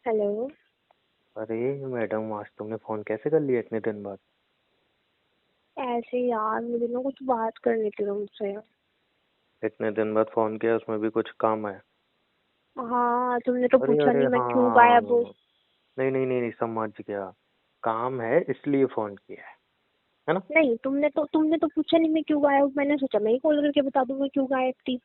Hello. अरे madam, आज तुमने फोन कैसे कर लिया इतने दिन बाद? ऐसे ही यार, मुझे ना कुछ बात करनी थी तुमसे। इतने दिन बाद फोन किया, उसमें भी कुछ काम है? हाँ, तुमने तो अरे पूछा अरे नहीं मैं हाँ क्यों हाँ गायब हूँ। हाँ। नहीं नहीं नहीं नहीं, समझ गया। काम है इसलिए फोन किया है ना? नहीं, तुमने तो पूछा नहीं मैं क्यों गायब हूँ। मैंने सोचा मैं ही कॉल करके बता दूँ मैं क्यों गायब थी।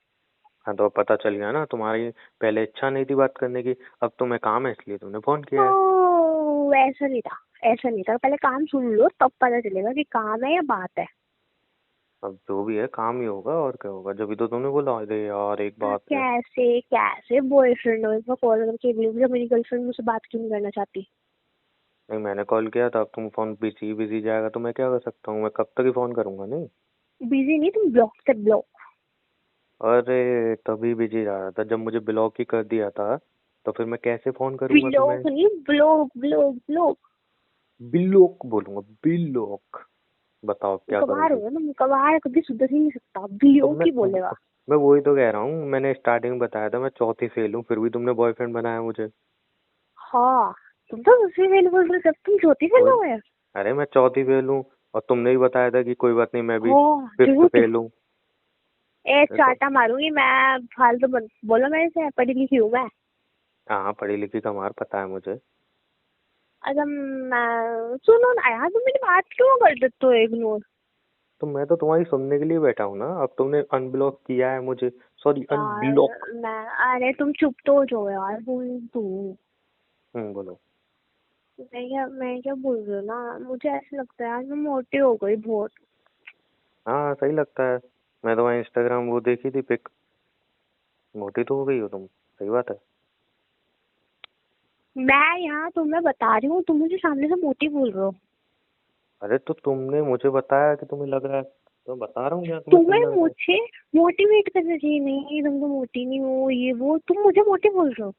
हाँ, तो अब पता चल गया ना, तुम्हारी पहले इच्छा नहीं थी बात करने की, अब तुम्हें काम है इसलिए तुमने फोन किया है। ओ, ऐसा नहीं था। ऐसा नहीं था, पहले काम सुन लो तब पता चलेगा कि काम है या बात है। अब जो भी है काम ही होगा, और क्या होगा? जब भी तो तुमने बोला अरे यार एक बात है। कैसे कैसे बॉयफ्रेंड हो, इसमें कॉल करके भी मुझे मेरी गर्लफ्रेंड मुझसे बात क्यों नहीं करना चाहती। नहीं, मैंने कॉल किया था, अब तुम फोन बिजी बिजी जाएगा तो मैं क्या कर सकता हूँ? मैं कब तक ही फोन करूंगा? नहीं। बिजी नहीं, तुम ब्लॉक से ब्लॉक। अरे तभी बिजी जा रहा था जब मुझे ब्लॉक ही कर दिया था, तो फिर मैं कैसे फोन करूंगा तुम्हें? ब्लॉक नहीं, ब्लॉक ब्लॉक ब्लॉक। बिलोक बोलूंगा, बिलोक। बताओ अब क्या गवार करोगी? हो ना, गवार कभी सुधर ही नहीं सकता, तो ब्लॉक ही बोलेगा। मैं वही तो कह रहा हूँ, मैंने स्टार्टिंग में बताया था मैं चौथी फेल हूँ, फिर भी तुमने बॉयफ्रेंड बनाया मुझे। हाँ, तुम तो दूसरी फेल बोल रहे हो, जब तुम चौथी फेल वही। हो गए। अरे मैं चौथी फेल हूँ, और तुमने ही बताया था कि कोई बात नहीं, मैं भी हो, फिफ्थ झूठ। फेल हूँ। ए, देखो। चाटा मारूंगी मैं, फालतू मत बोलो मेरे से, पढ़ी लिखी हूँ मैं। हाँ, पढ़ी लिखी का मार पता है मुझे। अगर मैं सुनो ना यार, तुम मेरी बात क्यों कर देते हो इग्नोर। तो मैं तो तुम्हारी सुनने के लिए बैठा हूँ ना, अब तुमने अनब्लॉक किया है मुझे। Sorry, unblock. यार मैं, अरे तुम चुप तो हो जाओ यार, बोल तू। बोलो। मैं क्या बोल रही हूँ ना, मुझे ऐसा लगता है यार मैं मोटी हो गई बहुत। हाँ, सही लगता है। मैं तो वहाँ इंस्टाग्राम वो देखी थी पिक। मोटी तो हो गई हो तुम, सही बात है। मैं यहाँ तुम्हें बता रही हूँ, तुम मुझे सामने से मोटी बोल रहे हो। अरे तो तुमने मुझे बताया कि तुम्हें लग रहा है, तो मैं बता रहा हूँ यार तुम्हें तुम्हें सही लग रहा है। मुझे मोटिवेट करना चाहिए, नहीं तुम तो मोटी नहीं हो ये वो, तुम मुझे मोटी बोल रहे हो।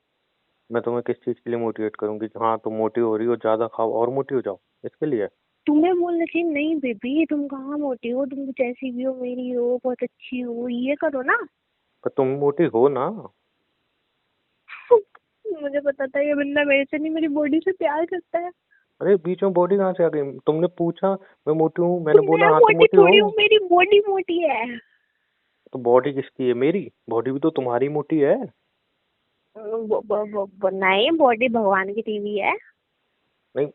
मैं तुम्हें किस चीज के लिए मोटिवेट करूंगी कि हाँ तुम मोटी हो रही हो, ज्यादा खाओ और मोटी हो जाओ, इसके लिए? तुम्हें बोलना चाहिए नहीं बेबी, तुम कहाँ मोटी हो, तुम जैसी भी हो मेरी हो, बहुत अच्छी हो, ये करो ना। पर तुम मोटी हो ना। मुझे पता था ये बंदा मेरे से नहीं, मेरी बॉडी से प्यार करता है। अरे बीच में बॉडी कहाँ से आ गई? तुमने पूछा मैं मोटी हूँ, तो मैंने बोला मैं हाँ तुम मोटी मोटी हो। थोड़ी हूँ, मेरी बॉडी मोटी है। तो बॉडी किसकी है? मेरी बॉडी भी तो तुम्हारी मोटी है। नहीं, बॉडी भगवान की दी हुई है। नहीं,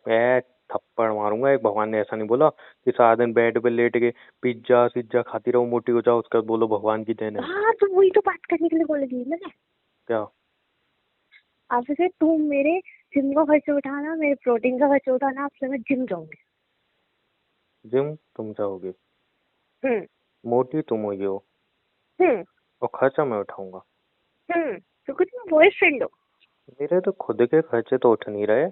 मैं थप्पड़ मारूंगा एक। भगवान ने ऐसा नहीं बोला कि सारा दिन बेड पे लेट के पिज्जा सिज्जा खाती रहो मोटी हो जाओ, उसका बोलो भगवान की देन है। हाँ, तो वही तो बात करने के लिए बोल रही हूँ मैंने। क्या? अब से तुम मेरे जिम का खर्चा उठाना, मेरे प्रोटीन का खर्चा उठाना, अब से मैं जिम जाऊंगी। जिम तुम जाओगे? हम्म। मोटी तुम हुई हो, हम्म। और खर्चा मैं उठाऊंगा? क्योंकि तुम बॉयफ्रेंड हो। मेरे तो खुद के खर्चे तो उठ नहीं रहे।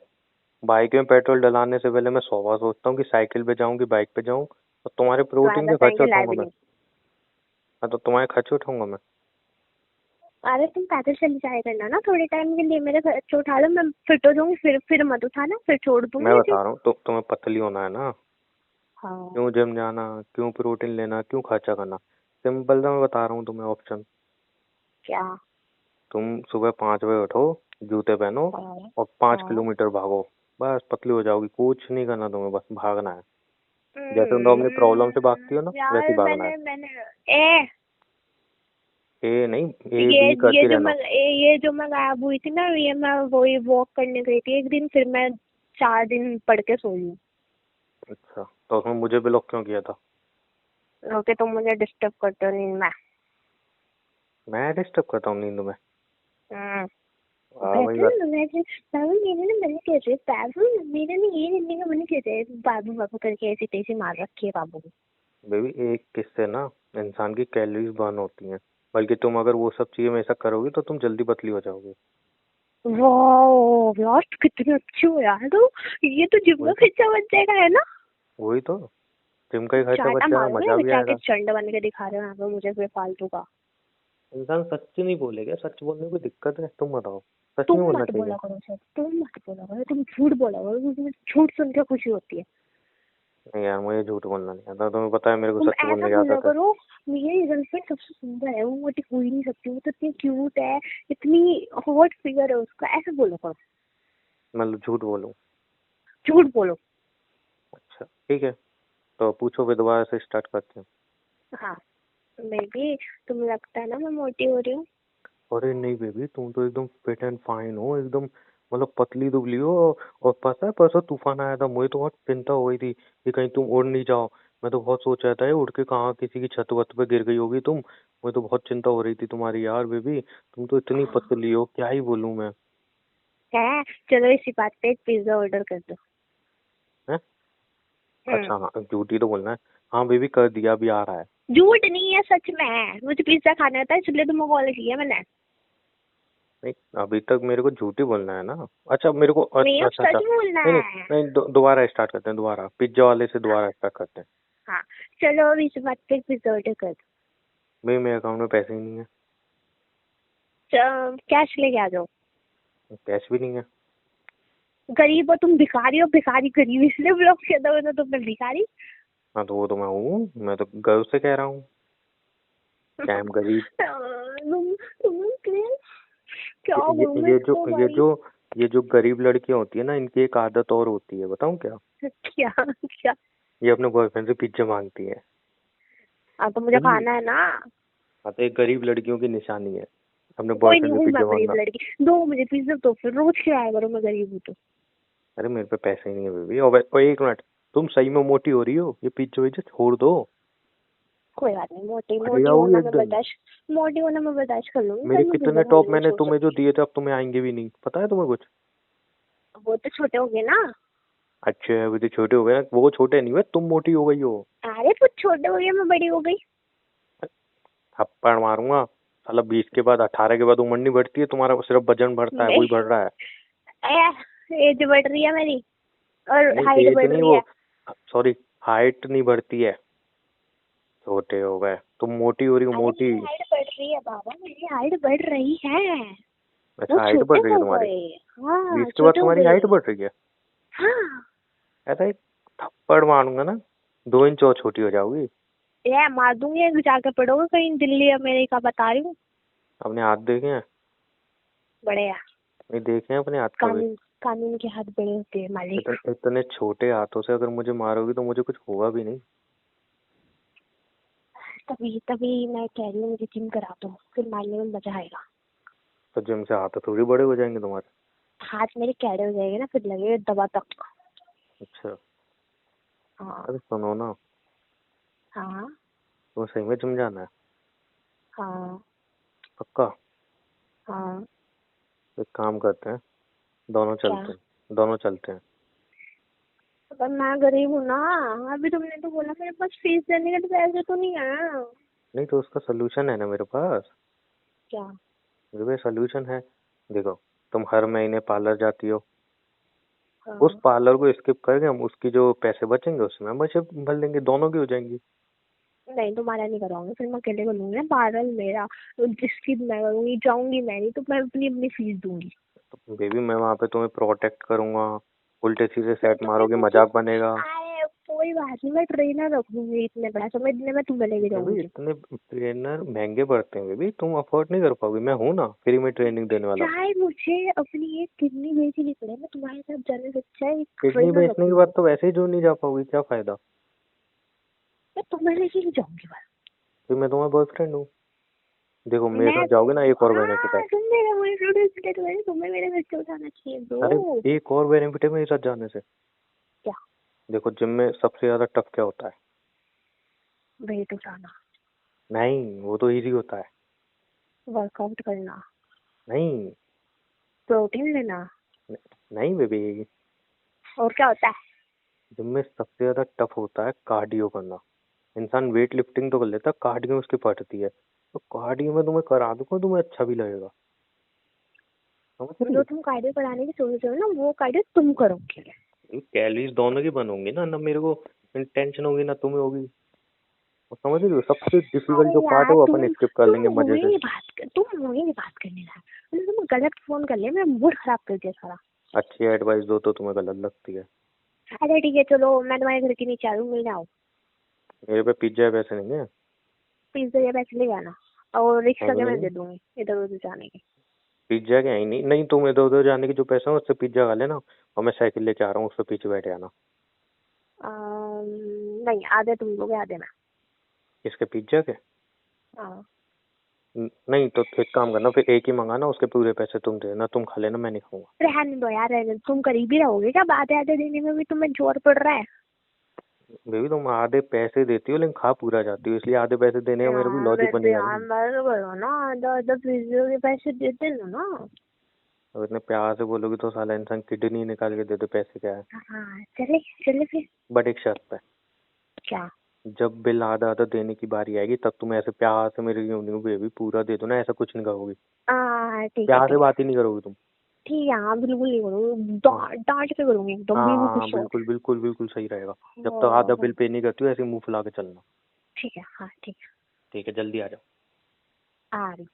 बाइक में पेट्रोल डलाने से पहले मैं 100 बार सोचता हूँ कि साइकिल पे जाऊँ कि बाइक पे जाऊँ, और तुम्हारे तुम्हारे प्रोटीन पास के खर्चे साइकिल है उठाऊंगा भी मैं। नहीं। हाँ, तो तुम्हारे खर्चे उठाऊंगा मैं। अरे तुम पैदल चली जाया करना ना थोड़े टाइम के लिए, मेरे खर्चे उठा लो, मैं फिट हो जाऊंगी, फिर मत उठाना, फिर छोड़ मैं दूंगी जिम। बता रहा हूँ तो तुम्हें पतली होना है ना? हाँ। क्यों जिम जाना? क्यों प्रोटीन लेना? क्यों खर्चा करना? सिंपल सा मैं बता रहा हूँ तुम्हें ऑप्शन। क्या? तुम सुबह 5 बजे उठो, जूते पहनो, हाँ। और 5 किलोमीटर हाँ। भागो। बस पतली हो जाओगी, कुछ नहीं करना तुम्हें, बस भागना है। जैसे तुम अपनी प्रॉब्लम से भागती हो ना, वैसे ही यार भागना है। मैंने ए ए नहीं, ए ये बी ये करती जो रहना। ये जो मैं गायब हुई थी ना, ये मैं वही वॉक करने गई थी एक दिन, फिर मैं 4 दिन पढ़ के सोई हूँ। अच्छा, तो उसमें मुझे ब्लॉक क्यों किया था? ओके, तुम मुझे डिस्टर्ब करते हो नींद में। मैं डिस्टर्ब करता हूँ नींद में? हम्म। वाह भाई बेहतर वाह। है, मैं बाबू मेरे ना मन कर रहे हैं, बाबू मेरे ना ये करने का मन कर रहा है, बाबू बाबू करके ऐसी तैसी मार रखी है बाबू को। बेबी, एक किससे ना इंसान की कैलोरीज बर्न होती हैं, बल्कि तुम अगर वो सब चीजें हमेशा करोगी तो तुम जल्दी पतली हो जाओगे। वाह यार, कितनी अच्छी हो यार तो। ये तो जिम का वही तो। खर्चा बच जाएगा है ना। वही तो। जिम का ही खर्चा बच चाटा जाएगा, मारूंगा मजा या भी क्या के आएगा। चंड बन के दिखा रहे हो यहाँ पे मुझे बेफालतू का। इंसान सच नहीं बोलेगा, सच बोलने में कोई दिक्कत है? तुम बताओ। सच तुम नहीं बोलना मत चाहिए? बोला करो सर, तुम मत बोला करो, तुम झूठ बोला करो, क्योंकि मुझे झूठ सुन के खुशी होती है। नहीं यार, मुझे झूठ बोलना नहीं आता, तुम्हें पता है मेरे को तुम सच ऐसा बोलने की बोला आदत है। करो, मेरी गर्लफ्रेंड सबसे सुंदर है, वो मोटी हो ही नहीं सकती, वो तो इतनी क्यूट है, इतनी हॉट फिगर है उसका, ऐसा बोलो करो। मतलब झूठ बोलूं? झूठ बोलो। अच्छा ठीक है, तो पूछो फिर, दोबारा से स्टार्ट करते हैं। हाँ, बेबी तुम्हें लगता है ना मैं मोटी हो रही हूँ? अरे नहीं बेबी, तुम तो एकदम फिट एंड फाइन हो एकदम, मतलब पतली दुबली हो। और पता है परसों तूफान आया था, मुझे तो बहुत चिंता हो गई थी कि कहीं तुम उड़ नहीं जाओ। मैं तो बहुत सोच रहा था ये उड़ के कहाँ किसी की छत वत पे गिर गई होगी तुम। मुझे तो बहुत चिंता हो रही थी तुम्हारी यार बेबी, तुम तो इतनी पतली हो, क्या ही बोलूं मैं। है, चलो इसी बात पे एक पिज्जा ऑर्डर कर दो। हैं? हम्म। अच्छा हाँ, झूठी तो बोलना है। हाँ बेबी, कर दिया, अभी आ रहा है। झूठ नहीं है, सच में है, मुझे पिज्जा खाना था इसलिए तुम्हें कॉल किया मैंने। नहीं, अभी तक मेरे को झूठी बोलना है ना। अच्छा मेरे को नहीं, अब अच्छा अच्छा, सच बोलना नहीं नहीं है। नहीं, दोबारा स्टार्ट करते हैं, दोबारा पिज्जा वाले से हाँ दोबारा स्टार्ट करते हैं। हाँ, चलो अब इस बात पे एक पिज्जा ऑर्डर कर दो। भाई मेरे अकाउंट में पैसे ही नहीं है। कैश लेके आ जाओ। कैश भी नहीं है। गरीब हो तुम, भिखारी हो, भिखारी गरीब इसलिए ब्लॉक किया था मैंने तुम्हें, भिखारी। हाँ तो वो तो मैं हूँ, मैं तो गर्व से कह रहा हूँ कि आई एम गरीब। तुम क्या ये ये बोलूं मैं ये जो इसको ये भाई। जो ये जो गरीब लड़कियां होती है ना, इनकी एक आदत और होती है, बताऊँ क्या? क्या क्या? ये अपने बॉयफ्रेंड से पिज्जा मांगती है। हाँ तो मुझे सही। खाना है ना। हाँ तो एक गरीब लड़कियों की निशानी है, अपने कोई नहीं बॉयफ्रेंड से हूँ मैं पिज्जा गरीब मांगना। लड़की, दो मुझे पिज्जा तो फिर रोज खिलाया करो, मैं गरीब हूँ तो। अरे मेरे पे पैसे ही नहीं है बेबी। और एक मिनट, तुम सही में मोटी हो रही हो, ये पिज्जा विज्जा छोड़ दो। कोई बात नहीं, मोटी बढ़ मोटी जाओगी होना एक मैं दिन। बर्दाश्त, मोटी होना मैं बर्दाश्त कर लूंगी, मेरे पर मैं कितने पिज्जा टॉप खाना नहीं मैंने छोड़ तुम्हें जो सकती। दिए थे, अब तुम्हें आएंगे भी नहीं, पता है तुम्हें कुछ? वो तो छोटे हो गए ना। अच्छे अभी तो छोटे हो गए ना, वो छोटे नहीं हुए, तुम मोटी हो गई हो। अरे कुछ छोटे हो गए, मैं बड़ी हो गई। थप्पड़ मारूंगा साला। 20 के बाद 18 के बाद उम्र नहीं बढ़ती है तुम्हारा, सिर्फ वजन बढ़ता है, नहीं, वही बढ़ रहा है। एज बढ़ रही है मेरी, और नहीं हाइट एज बढ़ नहीं, रही वो है। सॉरी, हाइट नहीं बढ़ती है, छोटे हो गए तुम, मोटी हो रही हो, अरे मोटी। मेरी हाइट बढ़ रही है बाबा, मेरी हाइट बढ़ रही है। वो अच्छा हाइट छोटे बढ़ रही है हो तुम्हारी? गए। हाँ 20 के बाद छोटे हो तुम्हारी हाइट गए। बढ़ रही है? हाँ। ऐसा एक थप्पड़ मारूंगा ना, 2 इंच और छोटी हो जाओगी। ये मार दूंगी, जाके पढ़ोगे कहीं दिल्ली अमेरिका, बता रही हूँ। अपने हाथ देखे हैं? बड़े हैं। नहीं देखे हैं अपने हाथ कभी। कानून, कानून के हाथ बड़े होते हैं मालिक। इतने छोटे हाथों से अगर मुझे मारोगी तो मुझे कुछ होगा भी नहीं। तभी तभी मैं कह रही हूँ मुझे जिम करा दो, फिर मारने में मजा आएगा। तो जिम से हाथ थोड़ी बड़े हो जाएंगे तुम्हारे। हाथ मेरे कैडे हो जाएंगे ना, फिर लगेगा दबा तक। अच्छा। हाँ। अरे सुनो ना, हाँ। तुम्हें सही में जिम जाना है? हाँ। पक्का? हाँ। एक काम करते हैं, दोनों क्या? चलते हैं, दोनों चलते हैं। पर मैं गरीब हूँ ना। अभी तुमने तो बोला मेरे पास फीस देने के तो पैसे तो नहीं है। नहीं तो उसका सोल्यूशन है ना मेरे पास। क्या? मेरे पास सोल्यूशन है। देखो, तुम हर महीने पार्लर जाती हो, उस हाँ। पार्लर को स्किप करके हम उसकी जो पैसे बचेंगे उसमें हम बचे भर लेंगे, दोनों की हो जाएंगी। नहीं, तुम्हारा नहीं कराऊंगी, फिर मैं अकेले करूंगी ना पागल मेरा। तो जिसकी मैं करूंगी, जाऊंगी मैं नहीं तो मैं अपनी अपनी फीस दूंगी। तो बेबी मैं वहाँ पे तुम्हें प्रोटेक्ट करूंगा, उल्टे सीधे तो सेट तुम्हें मारोगे, मुझे, मजाक बनेगा। आए कोई बात नहीं, मैं ट्रेनर रखूंगी इतने बड़ा, समय इतने में तुम्हें लेके बेबी जाऊंगी। इतने ट्रेनर महंगे पड़ते हैं बेबी, तुम अफोर्ड नहीं कर पाओगी, मैं हूँ ना फ्री में ट्रेनिंग देने वाला। चाहे मुझे अपनी एक किडनी बेचनी पड़े, मैं तुम्हारे साथ जाने से अच्छा है एक किडनी ट्रेनर बेचने के रखूंगी। बाद तो वैसे ही जो नहीं जा पाओगी, क्या फायदा? मैं तुम्हें लेके ही जाऊंगी बस। फिर मैं तुम्हारा बॉयफ्रेंड हूँ। देखो मेरे मैं साथ जाओगे ना, एक और बेनिफिट है। हाँ, तुम मेरा बॉयफ्रेंड हो इसलिए तुम्हें मेरे घर से उठाना चाहिए अरे ब्रो। एक और बेनिफिट है मेरे साथ जाने से। क्या? देखो जिम में सबसे ज्यादा टफ क्या होता है? वेट उठाना। नहीं वो तो इजी होता है। वर्कआउट करना। नहीं। प्रोटीन लेना। नहीं बेबी, और क्या होता है? जिम में सबसे ज्यादा टफ होता है कार्डियो करना। इंसान वेट लिफ्टिंग तो कर लेता है, कार्डियो उसकी फटती है, तो कार्डियो में तुम्हें करा दूंगा, तुम्हें अच्छा भी लगेगा, समझ रही जो हो? तुम कार्डियो कराने की सोच रहे हो ना, वो कार्डियो तुम करोगे। कैलोरीज दोनों की बनोगी ना, ना मेरे को टेंशन होगी ना तुम्हें होगी। और समझ रही हो, सबसे अरे डिफिकल्ट जो पार्ट है यार वो अपन तुम स्किप कर लेंगे तुम मजे हुए से। नहीं बात कर, तुम हुए नहीं बात करने का, तुम गलत फोन कर लिया, मेरा मूड खराब कर दिया सारा। अच्छी एडवाइस दो तो तुम्हें गलत लगती है। अरे ठीक है, चलो मैं तुम्हारे घर के नीचे आ रही हूँ, मिलने आओ। मेरे पे पिज्जा के पैसे नहीं है। पिज्जा या पैसे ले जाना, और रिक्शा है कि के मैं नहीं? दे दूंगी इधर उधर जाने के। पिज्जा के है नहीं, नहीं तुम इधर उधर जाने के जो पैसे हैं उससे पिज्जा खा लेना, और मैं साइकिल लेके आ रहा हूँ, उस पर पीछे बैठ जाना। नहीं, आधे तुम लोगे आधे मैं। इसके पिज्जा के? हाँ। नहीं तो एक काम करना, फिर एक ही मंगाना, उसके पूरे पैसे तुम देना, तुम खा लेना, मैं नहीं खाऊंगा। रहने दो यार, रहने दो। तुम करीब ही रहोगे क्या? आधे आधे देने में भी तुम्हें जोर पड़ रहा है। बेबी तुम आधे पैसे देती हो लेकिन खा पूरा जाती हो, इसलिए आधे पैसे देने का मेरे को यार लॉजिक बन तो नहीं आ यार रही। मत करो ना, आधा आधा पिज्जा के पैसे दे देना ना। अब इतने प्यार से बोलोगी तो साला इंसान किडनी निकाल के दे दे, पैसे क्या है। हाँ, चले चले फिर। बट एक शर्त पे, क्या? जब बिल आधा आधा देने की बारी आएगी तब तुम ऐसे प्यार से मेरे लिए बेबी पूरा दे दो ना, ऐसा कुछ नहीं कहोगी। ठीक है प्यार से ठीक है बात ही नहीं करोगी तुम। ठीक है। हाँ बिल्कुल नहीं करूँगी, हाँ डांट के करूँगी एकदम, हाँ बिल्कुल हाँ हाँ, खुश हो। बिल्कुल बिल्कुल बिल्कुल सही रहेगा। जब तक आधा हाँ, बिल पे नहीं करती हो ऐसे मुंह फुला के चलना। ठीक है, हाँ ठीक है। ठीक है, जल्दी आ जाओ। आ रही।